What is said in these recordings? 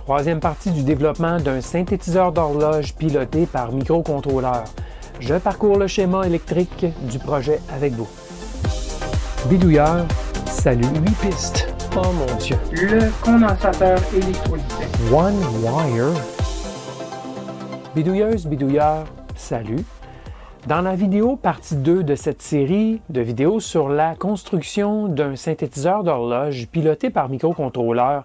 Troisième partie du développement d'un synthétiseur d'horloge piloté par microcontrôleur. Je parcours le schéma électrique du projet avec vous. Bidouilleur, salut 8 pistes. Oh mon Dieu. Le condensateur électrolytique. One wire. Bidouilleuse, bidouilleur, salut. Dans la vidéo partie 2 de cette série de vidéos sur la construction d'un synthétiseur d'horloge piloté par microcontrôleur,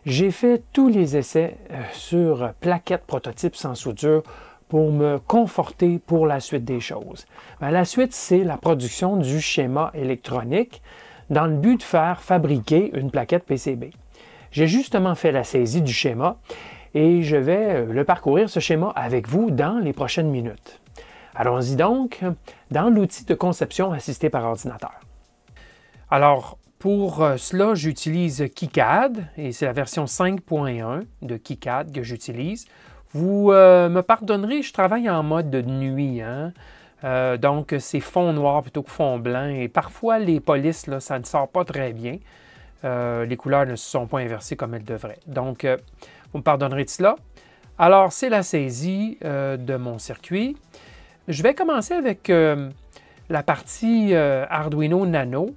j'ai fait tous les essais sur plaquettes prototypes sans soudure pour me conforter pour la suite des choses. La suite, c'est la production du schéma électronique dans le but de faire fabriquer une plaquette PCB. J'ai justement fait la saisie du schéma et je vais le parcourir, ce schéma, avec vous dans les prochaines minutes. Allons-y donc dans l'outil de conception assisté par ordinateur. Alors, pour cela, j'utilise KiCad et c'est la version 5.1 de KiCad que j'utilise. Vous me pardonnerez, je travaille en mode de nuit, donc c'est fond noir plutôt que fond blanc et parfois les polices, là, ça ne sort pas très bien. Les couleurs ne se sont pas inversées comme elles devraient. Donc, vous me pardonnerez de cela. Alors, c'est la saisie de mon circuit. Je vais commencer avec la partie Arduino Nano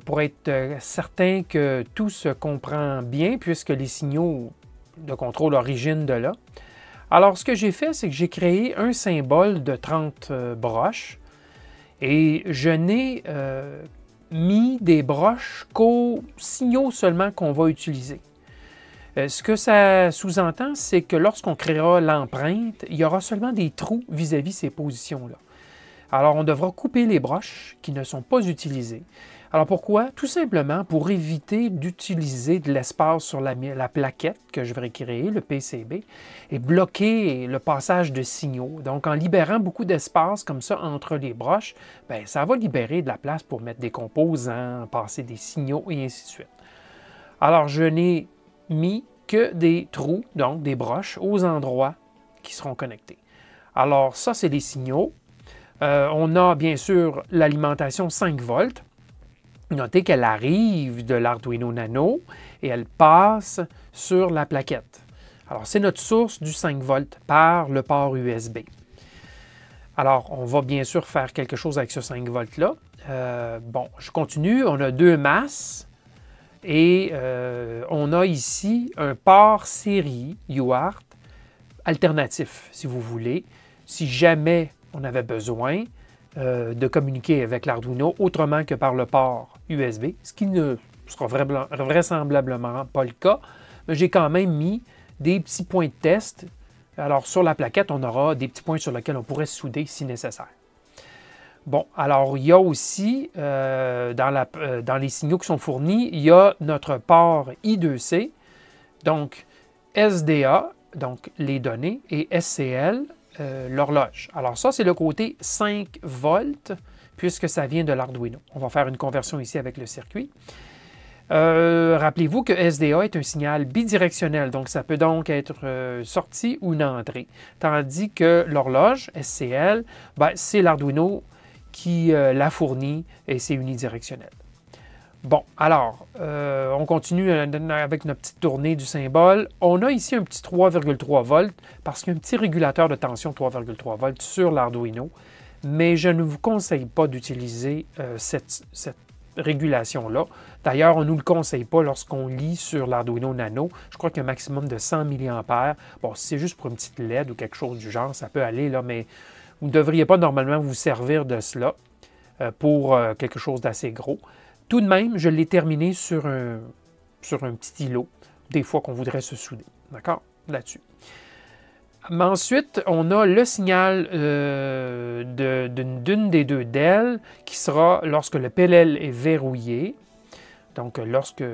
pour être certain que tout se comprend bien puisque les signaux de contrôle originent de là. Alors, ce que j'ai fait, c'est que j'ai créé un symbole de 30 broches et je n'ai mis des broches qu'aux signaux seulement qu'on va utiliser. Ce que ça sous-entend, c'est que lorsqu'on créera l'empreinte, il y aura seulement des trous vis-à-vis ces positions-là. Alors, on devra couper les broches qui ne sont pas utilisées. Alors, pourquoi? Tout simplement pour éviter d'utiliser de l'espace sur la plaquette que je vais créer, le PCB, et bloquer le passage de signaux. Donc, en libérant beaucoup d'espace comme ça entre les broches, bien, ça va libérer de la place pour mettre des composants, passer des signaux et ainsi de suite. Alors, je n'ai mis que des trous, donc des broches, aux endroits qui seront connectés. Alors, ça, c'est les signaux. On a bien sûr l'alimentation 5 volts. Notez qu'elle arrive de l'Arduino Nano et elle passe sur la plaquette. Alors, c'est notre source du 5 volts par le port USB. Alors, on va bien sûr faire quelque chose avec ce 5 volts-là. Bon, je continue. On a deux masses et on a ici un port série UART alternatif, si vous voulez, si jamais on avait besoin de communiquer avec l'Arduino autrement que par le port USB, ce qui ne sera vraisemblablement pas le cas, mais j'ai quand même mis des petits points de test. Alors, sur la plaquette, on aura des petits points sur lesquels on pourrait souder si nécessaire. Bon, alors, il y a aussi, dans les signaux qui sont fournis, il y a notre port I2C, donc SDA, donc les données, et SCL, l'horloge. Alors ça, c'est le côté 5 volts, puisque ça vient de l'Arduino. On va faire une conversion ici avec le circuit. Rappelez-vous que SDA est un signal bidirectionnel, donc ça peut donc être sortie ou une entrée. Tandis que l'horloge, SCL, c'est l'Arduino qui la fournit et c'est unidirectionnel. Bon, alors, on continue avec notre petite tournée du symbole. On a ici un petit 3,3 volts parce qu'il y a un petit régulateur de tension 3,3 volts sur l'Arduino, mais je ne vous conseille pas d'utiliser cette régulation-là. D'ailleurs, on ne nous le conseille pas lorsqu'on lit sur l'Arduino Nano. Je crois qu'il y a un maximum de 100 mA. Bon, si c'est juste pour une petite LED ou quelque chose du genre, ça peut aller, là, mais vous ne devriez pas normalement vous servir de cela pour quelque chose d'assez gros. Tout de même, je l'ai terminé sur un petit îlot, des fois qu'on voudrait se souder. D'accord? Là-dessus. Ensuite, on a le signal d'une des deux DEL qui sera lorsque le PLL est verrouillé. Donc, lorsque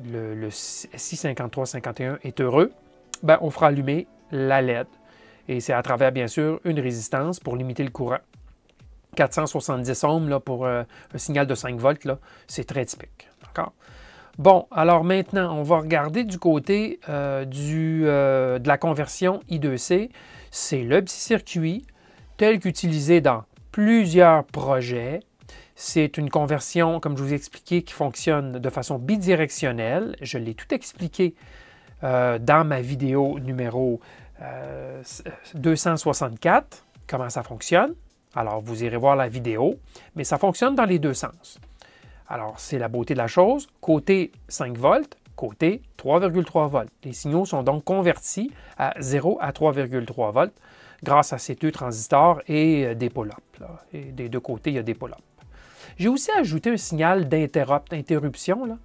le SI5351 est heureux, on fera allumer la LED. Et c'est à travers, bien sûr, une résistance pour limiter le courant. 470 ohms là, pour un signal de 5 volts, c'est très typique. D'accord? Bon, alors maintenant, on va regarder du côté de la conversion I2C. C'est le petit circuit tel qu'utilisé dans plusieurs projets. C'est une conversion, comme je vous ai expliqué, qui fonctionne de façon bidirectionnelle. Je l'ai tout expliqué dans ma vidéo numéro 264, comment ça fonctionne. Alors, vous irez voir la vidéo, mais ça fonctionne dans les deux sens. Alors, c'est la beauté de la chose. Côté 5 volts, côté 3,3 volts. Les signaux sont donc convertis à 0 à 3,3 volts grâce à ces deux transistors et des pull-ups. Et des deux côtés, il y a des pull-ups. J'ai aussi ajouté un signal d'interruption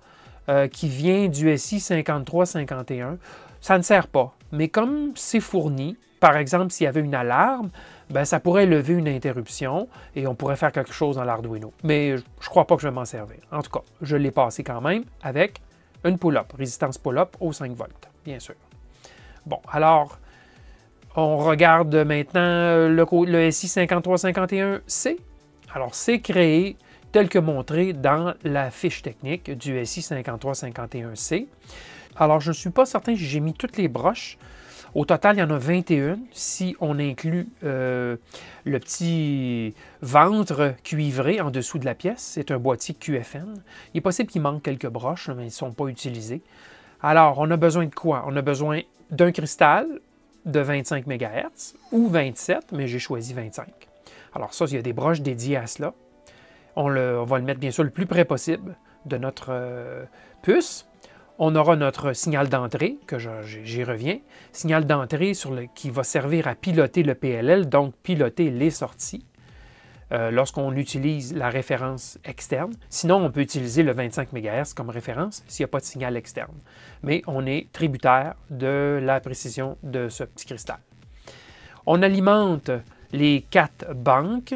qui vient du SI 5351. Ça ne sert pas, mais comme c'est fourni, par exemple, s'il y avait une alarme, ben, ça pourrait lever une interruption et on pourrait faire quelque chose dans l'Arduino. Mais je ne crois pas que je vais m'en servir. En tout cas, je l'ai passé quand même avec une pull-up, résistance pull-up au 5 volts, bien sûr. Bon, alors, on regarde maintenant le SI 5351C. Alors, c'est créé tel que montré dans la fiche technique du SI 5351C. Alors, je ne suis pas certain si j'ai mis toutes les broches. Au total, il y en a 21 si on inclut le petit ventre cuivré en dessous de la pièce. C'est un boîtier QFN. Il est possible qu'il manque quelques broches, mais ils ne sont pas utilisés. Alors, on a besoin de quoi? On a besoin d'un cristal de 25 MHz ou 27, mais j'ai choisi 25. Alors ça, il y a des broches dédiées à cela. On va le mettre bien sûr le plus près possible de notre puce. On aura notre signal d'entrée, que j'y reviens, signal d'entrée qui va servir à piloter le PLL, donc piloter les sorties lorsqu'on utilise la référence externe. Sinon, on peut utiliser le 25 MHz comme référence s'il n'y a pas de signal externe. Mais on est tributaire de la précision de ce petit cristal. On alimente les 4 banques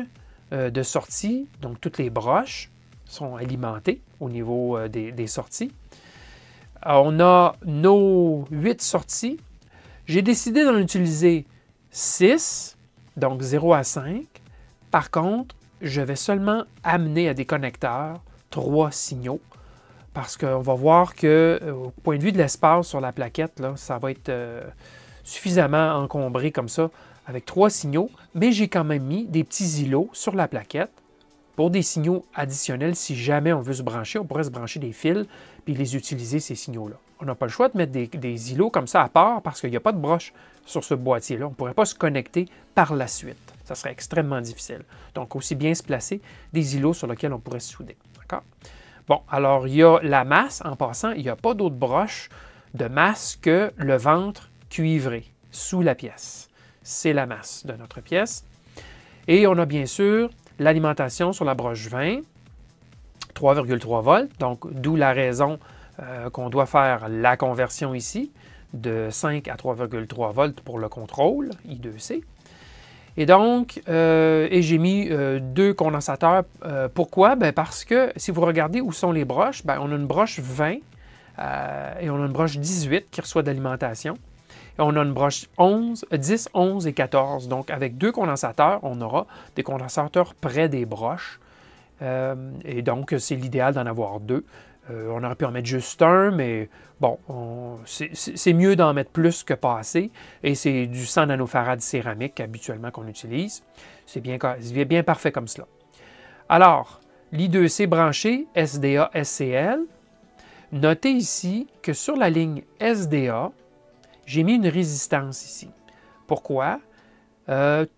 de sortie, donc toutes les broches sont alimentées au niveau des sorties. On a nos 8 sorties. J'ai décidé d'en utiliser 6, donc 0 à 5. Par contre, je vais seulement amener à des connecteurs 3 signaux parce qu'on va voir qu'au point de vue de l'espace sur la plaquette, là, ça va être suffisamment encombré comme ça avec 3 signaux, mais j'ai quand même mis des petits îlots sur la plaquette pour des signaux additionnels. Si jamais on veut se brancher, on pourrait se brancher des fils puis les utiliser, ces signaux-là. On n'a pas le choix de mettre des îlots comme ça à part parce qu'il n'y a pas de broche sur ce boîtier-là. On ne pourrait pas se connecter par la suite. Ça serait extrêmement difficile. Donc, aussi bien se placer des îlots sur lesquels on pourrait se souder. D'accord? Bon, alors, il y a la masse. En passant, il n'y a pas d'autre broche de masse que le ventre cuivré sous la pièce. C'est la masse de notre pièce. Et on a bien sûr l'alimentation sur la broche 20, 3,3 volts, donc d'où la raison qu'on doit faire la conversion ici de 5 à 3,3 volts pour le contrôle I2C. Et donc, j'ai mis 2 condensateurs. Pourquoi? Bien parce que si vous regardez où sont les broches, bien, on a une broche 20 et on a une broche 18 qui reçoit d'alimentation. Et on a une broche 10, 11 et 14. Donc, avec 2 condensateurs, on aura des condensateurs près des broches. Et donc, c'est l'idéal d'en avoir 2. On aurait pu en mettre juste un, mais bon, c'est mieux d'en mettre plus que pas assez. Et c'est du 100 nanofarad céramique habituellement qu'on utilise. C'est bien parfait comme cela. Alors, l'I2C branché SDA-SCL. Notez ici que sur la ligne SDA, j'ai mis une résistance ici. Pourquoi?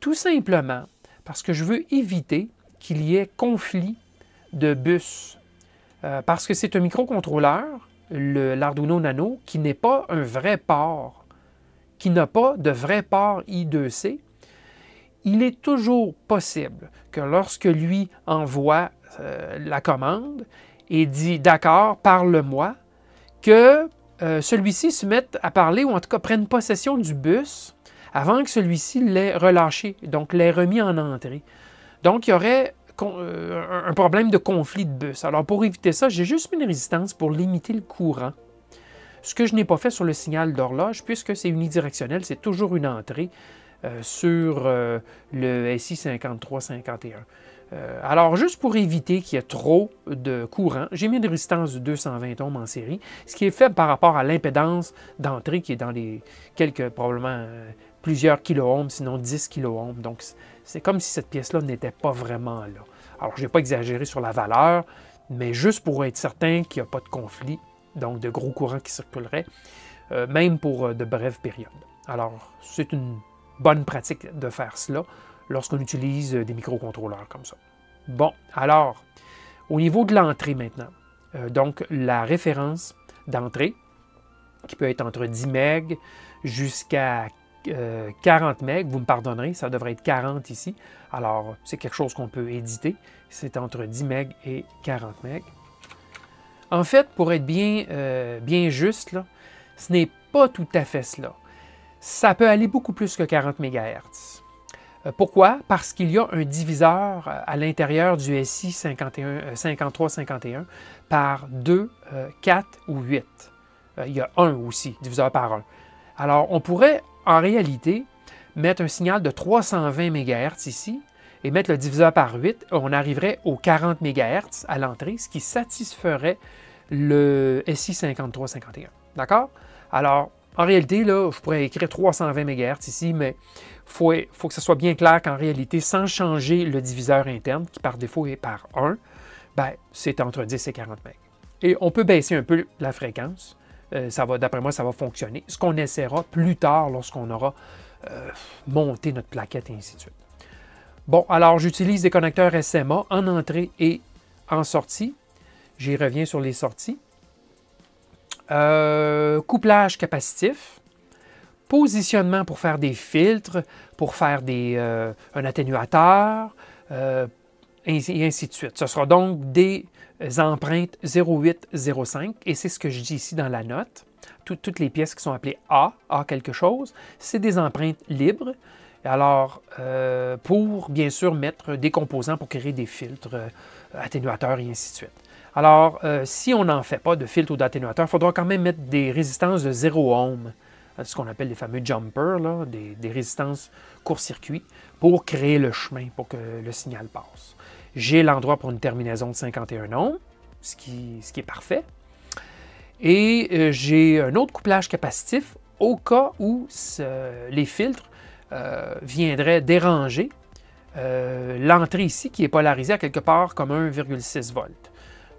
Tout simplement parce que je veux éviter qu'il y ait conflit de bus. Parce que c'est un microcontrôleur, l'Arduino Nano, qui n'est pas un vrai port, qui n'a pas de vrai port I2C. Il est toujours possible que lorsque lui envoie la commande et dit « D'accord, parle-moi », que celui-ci se mette à parler ou en tout cas prenne possession du bus avant que celui-ci l'ait relâché, donc l'ait remis en entrée. Donc, il y aurait un problème de conflit de bus. Alors, pour éviter ça, j'ai juste mis une résistance pour limiter le courant. Ce que je n'ai pas fait sur le signal d'horloge, puisque c'est unidirectionnel, c'est toujours une entrée sur le SI 5351. Alors, juste pour éviter qu'il y ait trop de courant, j'ai mis une résistance de 220 ohms en série, ce qui est fait par rapport à l'impédance d'entrée qui est dans les probablement plusieurs kiloohms, sinon 10 kiloohms. Donc, c'est comme si cette pièce-là n'était pas vraiment là. Alors, je n'ai pas exagéré sur la valeur, mais juste pour être certain qu'il n'y a pas de conflit, donc de gros courants qui circuleraient, même pour de brèves périodes. Alors, c'est une bonne pratique de faire cela lorsqu'on utilise des microcontrôleurs comme ça. Bon, alors, au niveau de l'entrée maintenant, donc la référence d'entrée, qui peut être entre 10 MB jusqu'à 40 MB, vous me pardonnerez, ça devrait être 40 ici. Alors, c'est quelque chose qu'on peut éditer. C'est entre 10 MB et 40 MB. En fait, pour être bien juste, là, ce n'est pas tout à fait cela. Ça peut aller beaucoup plus que 40 MHz. Pourquoi? Parce qu'il y a un diviseur à l'intérieur du SI 5351 par 2, 4 ou 8. Il y a 1 aussi, diviseur par 1. Alors, on pourrait, en réalité, mettre un signal de 320 MHz ici et mettre le diviseur par 8. On arriverait aux 40 MHz à l'entrée, ce qui satisferait le SI 5351. D'accord? Alors, en réalité, là, je pourrais écrire 320 MHz ici, mais il faut que ce soit bien clair qu'en réalité, sans changer le diviseur interne, qui par défaut est par 1, ben, c'est entre 10 et 40 MHz. Et on peut baisser un peu la fréquence. D'après moi, ça va fonctionner. Ce qu'on essaiera plus tard lorsqu'on aura monté notre plaquette et ainsi de suite. Bon, alors j'utilise des connecteurs SMA en entrée et en sortie. J'y reviens sur les sorties. Couplage capacitif. Positionnement pour faire des filtres, pour faire un atténuateur, et ainsi de suite. Ce sera donc des empreintes 0805, et c'est ce que je dis ici dans la note. Toutes les pièces qui sont appelées A quelque chose, c'est des empreintes libres. Alors, pour bien sûr mettre des composants pour créer des filtres, atténuateurs et ainsi de suite. Alors, si on n'en fait pas de filtre ou d'atténuateur, il faudra quand même mettre des résistances de 0 ohm, ce qu'on appelle les fameux jumpers, là, des résistances court-circuit, pour créer le chemin pour que le signal passe. J'ai l'endroit pour une terminaison de 51 ohms, ce qui est parfait. Et j'ai un autre couplage capacitif au cas où les filtres viendraient déranger l'entrée ici qui est polarisée à quelque part comme 1,6 volts.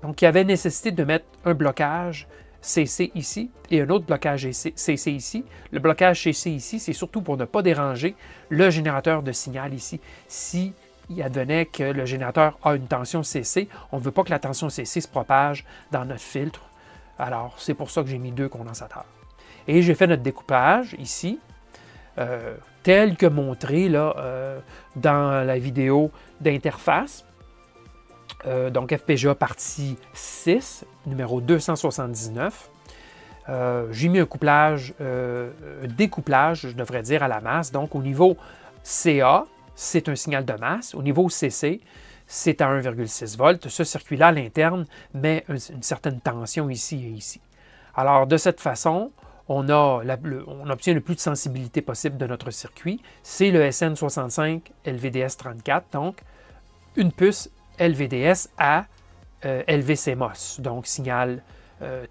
Donc, il y avait nécessité de mettre un blocage CC ici et un autre blocage CC ici. Le blocage CC ici, c'est surtout pour ne pas déranger le générateur de signal ici. Si il advenait que le générateur a une tension CC, on ne veut pas que la tension CC se propage dans notre filtre. Alors, c'est pour ça que j'ai mis 2 condensateurs. Et j'ai fait notre découpage ici, tel que montré là, dans la vidéo d'interface. Donc, FPGA partie 6, numéro 279. J'ai mis un couplage, découplage, je devrais dire, à la masse. Donc, au niveau CA, c'est un signal de masse. Au niveau CC, c'est à 1,6 volts. Ce circuit-là, à l'interne, met une certaine tension ici et ici. Alors, de cette façon, on obtient le plus de sensibilité possible de notre circuit. C'est le SN65 LVDS34, donc une puce LVDS à LVCMOS, donc signal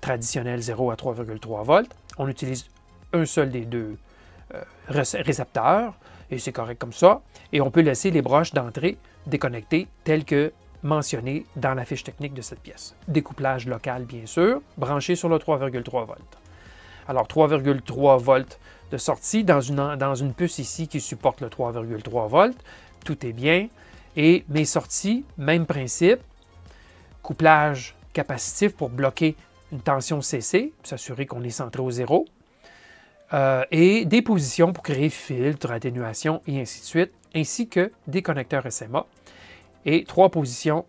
traditionnel 0 à 3,3 volts. On utilise un seul des deux récepteurs, et c'est correct comme ça. Et on peut laisser les broches d'entrée déconnectées telles que mentionnées dans la fiche technique de cette pièce. Découplage local, bien sûr, branché sur le 3,3 volts. Alors, 3,3 volts de sortie dans une puce ici qui supporte le 3,3 volts. Tout est bien. Et mes sorties, même principe, couplage capacitif pour bloquer une tension CC, s'assurer qu'on est centré au 0, et des positions pour créer filtre, atténuation et ainsi de suite, ainsi que des connecteurs SMA, et 3 positions,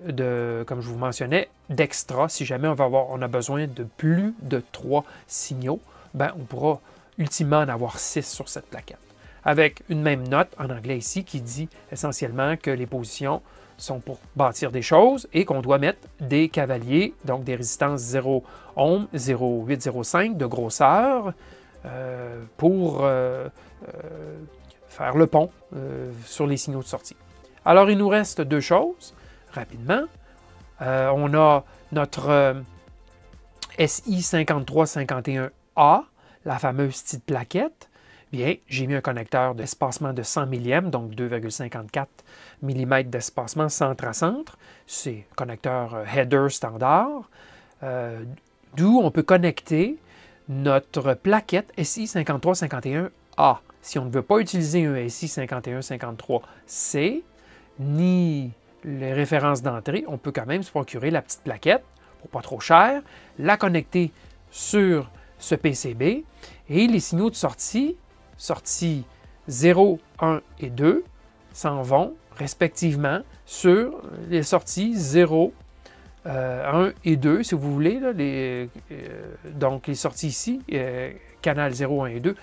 comme je vous mentionnais, d'extra. Si jamais on a besoin de plus de 3 signaux, ben, on pourra ultimement en avoir 6 sur cette plaquette. Avec une même note en anglais ici qui dit essentiellement que les positions sont pour bâtir des choses et qu'on doit mettre des cavaliers, donc des résistances 0 ohm, 0,805 de grosseur pour faire le pont sur les signaux de sortie. Alors, il nous reste 2 choses, rapidement. On a notre SI 5351A, la fameuse petite plaquette. Bien, j'ai mis un connecteur d'espacement de 100 mm, donc 2,54 mm d'espacement centre à centre. C'est un connecteur header standard, d'où on peut connecter notre plaquette SI5351A. Si on ne veut pas utiliser un SI5153C, ni les références d'entrée, on peut quand même se procurer la petite plaquette pour pas trop cher, la connecter sur ce PCB et les signaux de sortie 0, 1 et 2, s'en vont respectivement sur les sorties 0, 1 et 2, si vous voulez. Là, donc, les sorties ici, canal 0, 1 et 2.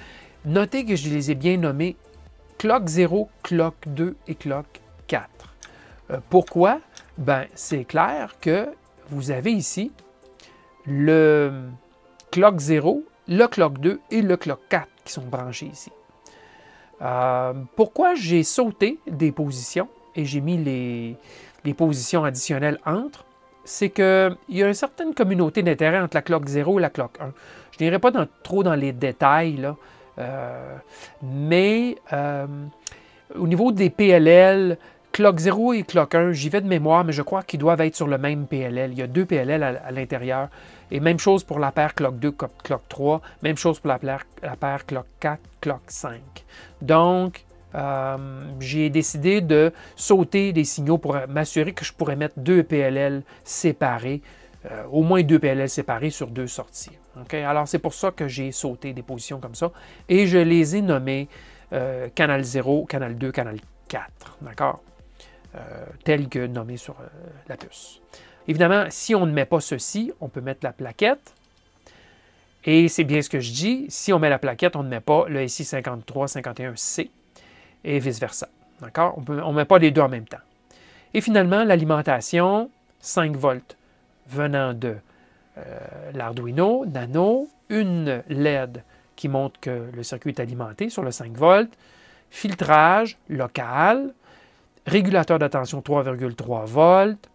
Notez que je les ai bien nommés clock 0, clock 2 et clock 4. Pourquoi? Ben, c'est clair que vous avez ici le clock 0, le clock 2 et le clock 4 qui sont branchés ici. Pourquoi j'ai sauté des positions et j'ai mis les positions additionnelles entre? C'est qu'il y a une certaine communauté d'intérêt entre la clock 0 et la clock 1. Je n'irai pas trop dans les détails, là, mais au niveau des PLL, clock 0 et clock 1, j'y vais de mémoire, mais je crois qu'ils doivent être sur le même PLL. Il y a deux PLL à l'intérieur. Et même chose pour la paire clock 2, clock 3. Même chose pour la paire clock 4, clock 5. Donc, j'ai décidé de sauter des signaux pour m'assurer que je pourrais mettre deux PLL séparés, au moins deux PLL séparés sur deux sorties. Okay? Alors, c'est pour ça que j'ai sauté des positions comme ça. Et je les ai nommés canal 0, canal 2, canal 4. D'accord? Tel que nommé sur la puce. Évidemment, si on ne met pas ceci, on peut mettre la plaquette. Et c'est bien ce que je dis, si on met la plaquette, on ne met pas le SI5351C et vice-versa. D'accord? On ne met pas les deux en même temps. Et finalement, l'alimentation, 5 volts venant de l'Arduino Nano, une LED qui montre que le circuit est alimenté sur le 5 volts, filtrage local, régulateur de tension 3,3 volts,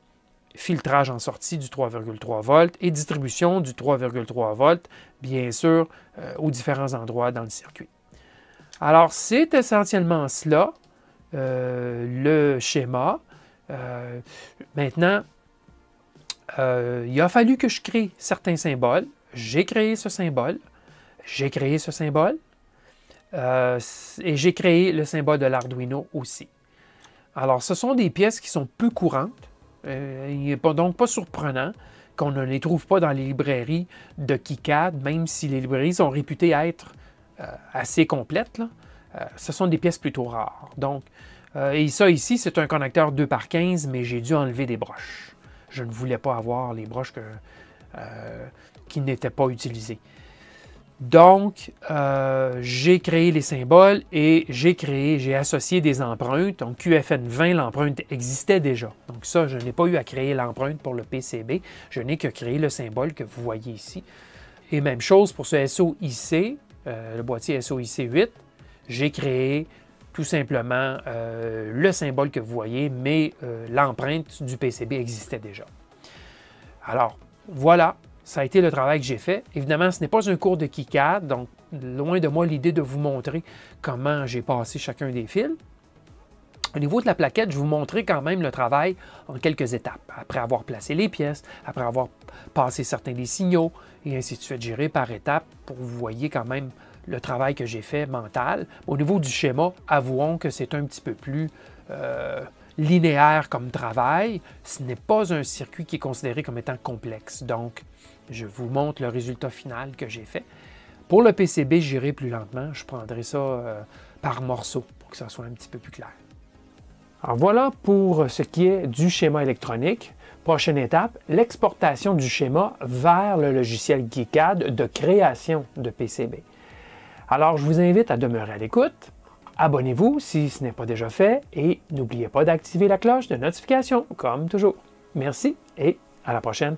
filtrage en sortie du 3,3 volts et distribution du 3,3 volts, bien sûr, aux différents endroits dans le circuit. Alors, c'est essentiellement cela, le schéma. Maintenant, il a fallu que je crée certains symboles. J'ai créé ce symbole. J'ai créé ce symbole. Et j'ai créé le symbole de l'Arduino aussi. Alors, ce sont des pièces qui sont peu courantes. Il n'est donc pas surprenant qu'on ne les trouve pas dans les librairies de KiCad, même si les librairies sont réputées être assez complètes. Là. Ce sont des pièces plutôt rares. Donc, et ça ici, c'est un connecteur 2x15, mais j'ai dû enlever des broches. Je ne voulais pas avoir les broches qui n'étaient pas utilisées. Donc, j'ai créé les symboles et j'ai associé des empreintes. Donc, QFN20, l'empreinte existait déjà. Donc ça, je n'ai pas eu à créer l'empreinte pour le PCB. Je n'ai que créé le symbole que vous voyez ici. Et même chose pour ce SOIC, le boîtier SOIC 8. J'ai créé tout simplement le symbole que vous voyez, mais l'empreinte du PCB existait déjà. Alors, voilà. Ça a été le travail que j'ai fait. Évidemment, ce n'est pas un cours de KiCad, donc loin de moi l'idée de vous montrer comment j'ai passé chacun des fils. Au niveau de la plaquette, je vais vous montrer quand même le travail en quelques étapes. Après avoir placé les pièces, après avoir passé certains des signaux, et ainsi de suite, géré par étapes pour que vous voyez quand même le travail que j'ai fait mental. Au niveau du schéma, avouons que c'est un petit peu plus linéaire comme travail. Ce n'est pas un circuit qui est considéré comme étant complexe. Donc, je vous montre le résultat final que j'ai fait. Pour le PCB, j'irai plus lentement. Je prendrai ça par morceaux pour que ça soit un petit peu plus clair. Alors voilà pour ce qui est du schéma électronique. Prochaine étape, l'exportation du schéma vers le logiciel KiCad de création de PCB. Alors, je vous invite à demeurer à l'écoute. Abonnez-vous si ce n'est pas déjà fait et n'oubliez pas d'activer la cloche de notification, comme toujours. Merci et à la prochaine.